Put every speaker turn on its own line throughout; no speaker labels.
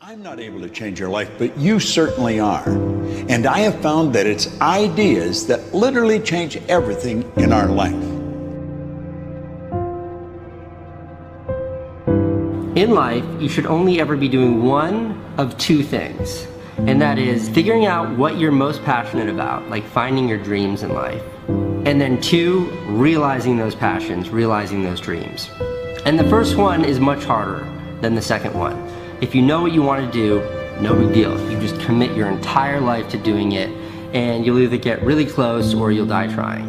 I'm not able to change your life, but you certainly are. And I have found that it's ideas that literally change everything in our life.
In life, you should only ever be doing one of two things. And that is figuring out what you're most passionate about, like finding your dreams in life. And then two, realizing those passions, realizing those dreams. And the first one is much harder than the second one. If you know what you want to do, no big deal. You just commit your entire life to doing it, and you'll either get really close or you'll die trying.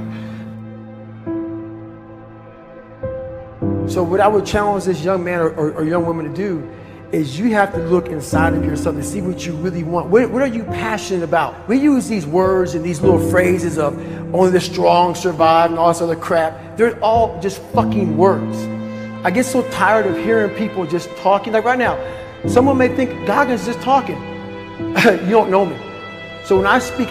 So what I would challenge this young man or young woman to do is you have to look inside of yourself and see what you really want. What are you passionate about? We use these words and these little phrases of only the strong survive and all this other crap. They're all just fucking words. I get so tired of hearing people just talking. Like right now, someone may think Goggins just talking. You don't know me. So when I speak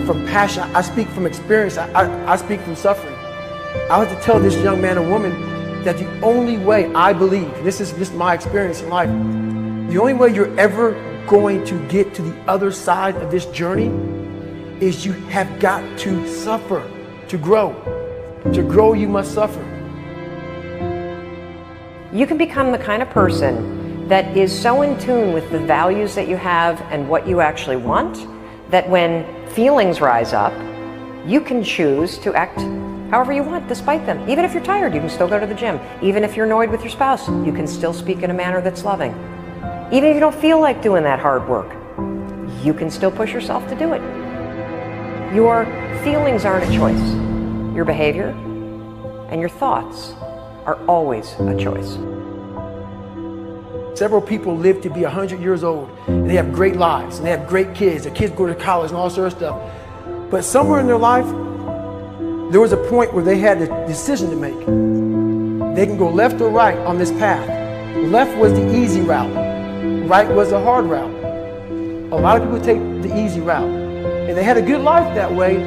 from passion. I speak from experience. I speak from suffering. I have to tell this young man or woman that the only way I believe, this is just my experience in life, the only way you're ever going to get to the other side of this journey is you have got to suffer to grow. To grow, you must suffer.
You can become the kind of person that is so in tune with the values that you have and what you actually want, that when feelings rise up, you can choose to act however you want despite them. Even if you're tired, you can still go to the gym. Even if you're annoyed with your spouse, you can still speak in a manner that's loving. Even if you don't feel like doing that hard work, you can still push yourself to do it. Your feelings aren't a choice. Your behavior and your thoughts are always a choice.
Several people live to be 100 years old, and they have great lives, and they have great kids. Their kids go to college and all sorts of stuff. But somewhere in their life, there was a point where they had a decision to make. They can go left or right on this path. Left was the easy route. Right was the hard route. A lot of people take the easy route. And they had a good life that way,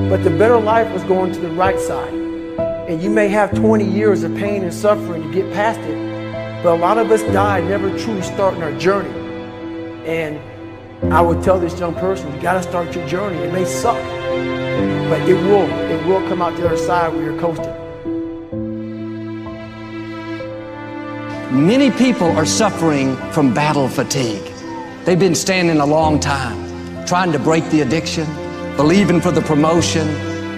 but the better life was going to the right side. And you may have 20 years of pain and suffering to get past it, but a lot of us die never truly starting our journey. And I would tell this young person, you gotta start your journey. It may suck, but it will come out the other side where you're coasting.
Many people are suffering from battle fatigue. They've been standing a long time, trying to break the addiction, believing for the promotion,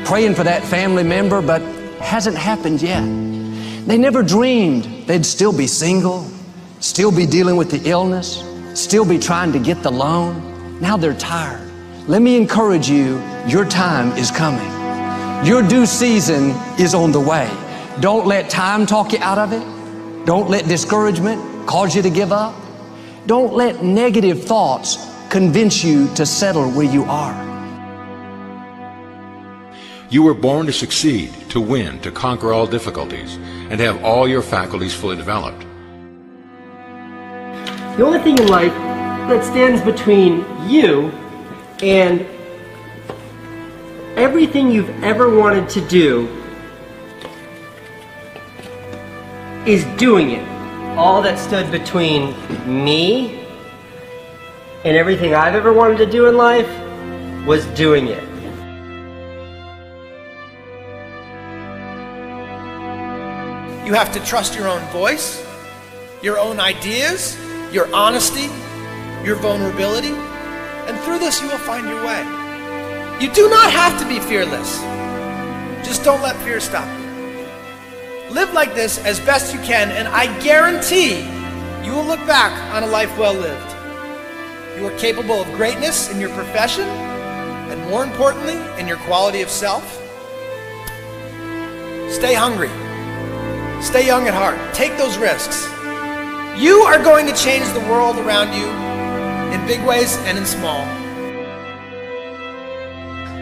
praying for that family member, but hasn't happened yet. They never dreamed they'd still be single, still be dealing with the illness, still be trying to get the loan. Now they're tired. Let me encourage you, your time is coming. Your due season is on the way. Don't let time talk you out of it. Don't let discouragement cause you to give up. Don't let negative thoughts convince you to settle where you are.
You were born to succeed, to win, to conquer all difficulties, and to have all your faculties fully developed.
The only thing in life that stands between you and everything you've ever wanted to do is doing it. All that stood between me and everything I've ever wanted to do in life was doing it.
You have to trust your own voice, your own ideas, your honesty, your vulnerability, and through this you will find your way. You do not have to be fearless. Just don't let fear stop you. Live like this as best you can, and I guarantee you will look back on a life well lived. You are capable of greatness in your profession, and more importantly, in your quality of self. Stay hungry. Stay young at heart. Take those risks. You are going to change the world around you in big ways and in small.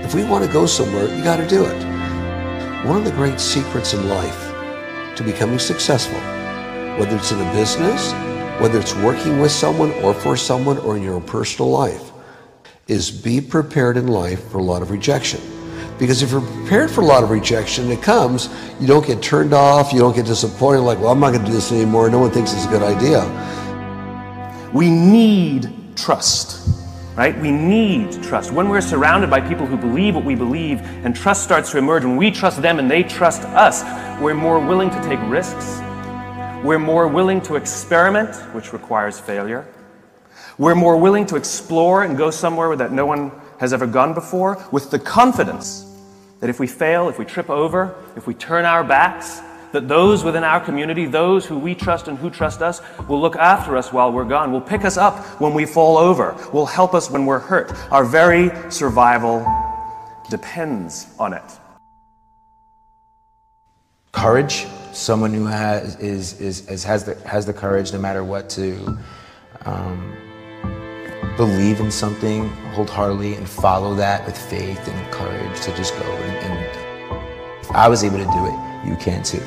If we want to go somewhere, you got to do it. One of the great secrets in life to becoming successful, whether it's in a business, whether it's working with someone or for someone or in your own personal life, is be prepared in life for a lot of rejection. Because if you're prepared for a lot of rejection, it comes, you don't get turned off, you don't get disappointed, like, well, I'm not going to do this anymore, no one thinks it's a good idea.
We need trust, right? We need trust. When we're surrounded by people who believe what we believe and trust starts to emerge, when we trust them and they trust us, we're more willing to take risks. We're more willing to experiment, which requires failure. We're more willing to explore and go somewhere that no one has ever gone before, with the confidence that if we fail, if we trip over, if we turn our backs, that those within our community, those who we trust and who trust us, will look after us while we're gone, will pick us up when we fall over, will help us when we're hurt. Our very survival depends on it.
Courage, someone who has the courage no matter what to believe in something wholeheartedly and follow that with faith and courage to just go. And if I was able to do it, you can too.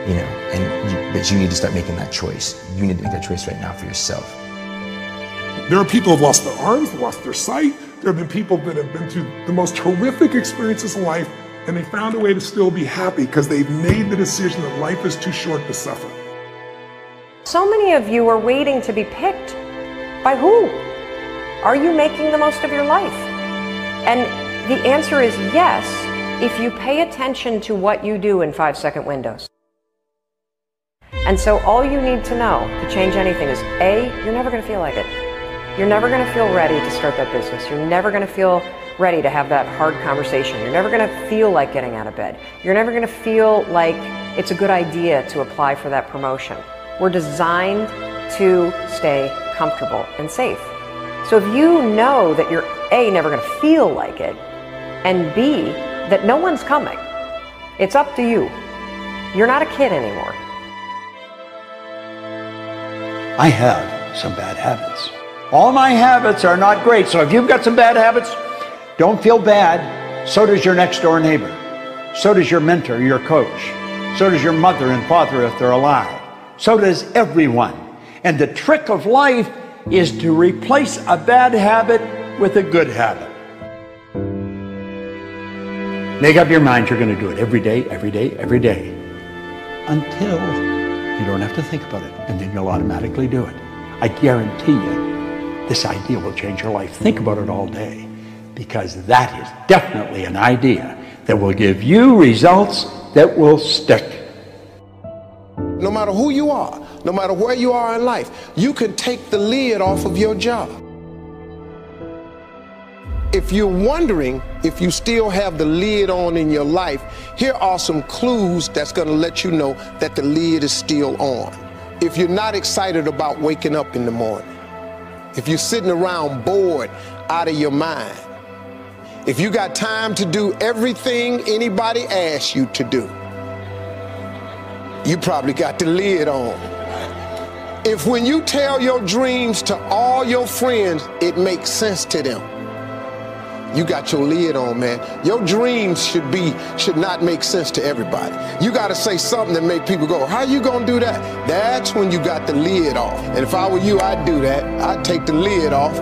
You know, but you need to start making that choice. You need to make that choice right now for yourself.
There are people who have lost their arms, lost their sight. There have been people that have been through the most horrific experiences in life, and they found a way to still be happy because they've made the decision that life is too short to suffer.
So many of you are waiting to be picked. By who? Are you making the most of your life? And the answer is yes, if you pay attention to what you do in 5-second windows. And so all you need to know to change anything is A, you're never going to feel like it. You're never going to feel ready to start that business. You're never going to feel ready to have that hard conversation. You're never going to feel like getting out of bed. You're never going to feel like it's a good idea to apply for that promotion. We're designed to stay comfortable and safe. So if you know that you're A, never going to feel like it, and B, that no one's coming, it's up to you. You're not a kid anymore.
I have some bad habits. All my habits are not great, so if you've got some bad habits, don't feel bad. So does your next door neighbor. So does your mentor, your coach. So does your mother and father if they're alive. So does everyone. And the trick of life is to replace a bad habit with a good habit. Make up your mind you're going to do it every day, every day, every day, until you don't have to think about it, and then you'll automatically do it. I guarantee you, this idea will change your life. Think about it all day, because that is definitely an idea that will give you results that will stick.
No matter who you are, no matter where you are in life, you can take the lid off of your job. If you're wondering if you still have the lid on in your life, here are some clues that's going to let you know that the lid is still on. If you're not excited about waking up in the morning, if you're sitting around bored out of your mind, if you got time to do everything anybody asks you to do, you probably got the lid on. If when you tell your dreams to all your friends, it makes sense to them, you got your lid on, man. Your dreams should not make sense to everybody. You got to say something that make people go, how you gonna do that? That's when you got the lid off. And if I were you, I'd do that. I'd take the lid off.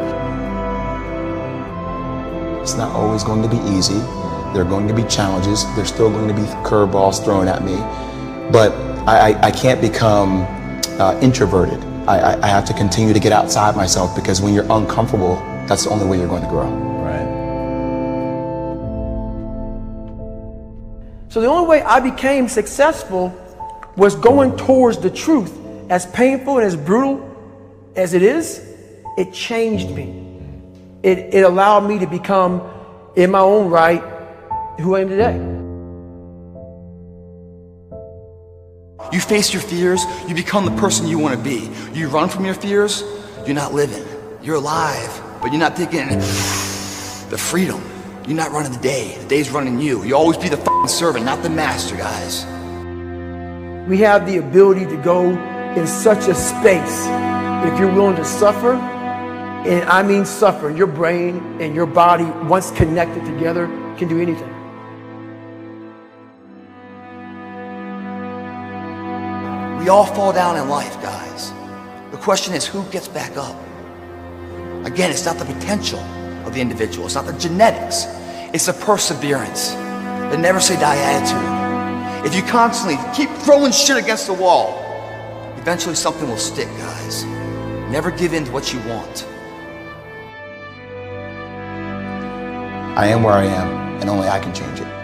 It's not always going to be easy. There are going to be challenges. There's still going to be curveballs thrown at me. But I can't become introverted. I have to continue to get outside myself, because when you're uncomfortable, that's the only way you're going to grow. Right.
So the only way I became successful was going towards the truth. As painful and as brutal as it is, it changed me. It allowed me to become, in my own right, who I am today.
You face your fears, you become the person you want to be. You run from your fears, you're not living. You're alive, but you're not taking the freedom. You're not running the day. The day's running you. You always be the f***ing servant, not the master, guys.
We have the ability to go in such a space, if you're willing to suffer, and I mean suffer, your brain and your body, once connected together, can do anything.
We all fall down in life, guys. The question is, who gets back up? Again, it's not the potential of the individual. It's not the genetics. It's the perseverance, the never say die attitude. If you constantly keep throwing shit against the wall, Eventually something will stick, guys. Never give in to what you want.
I am where I am, and only I can change it.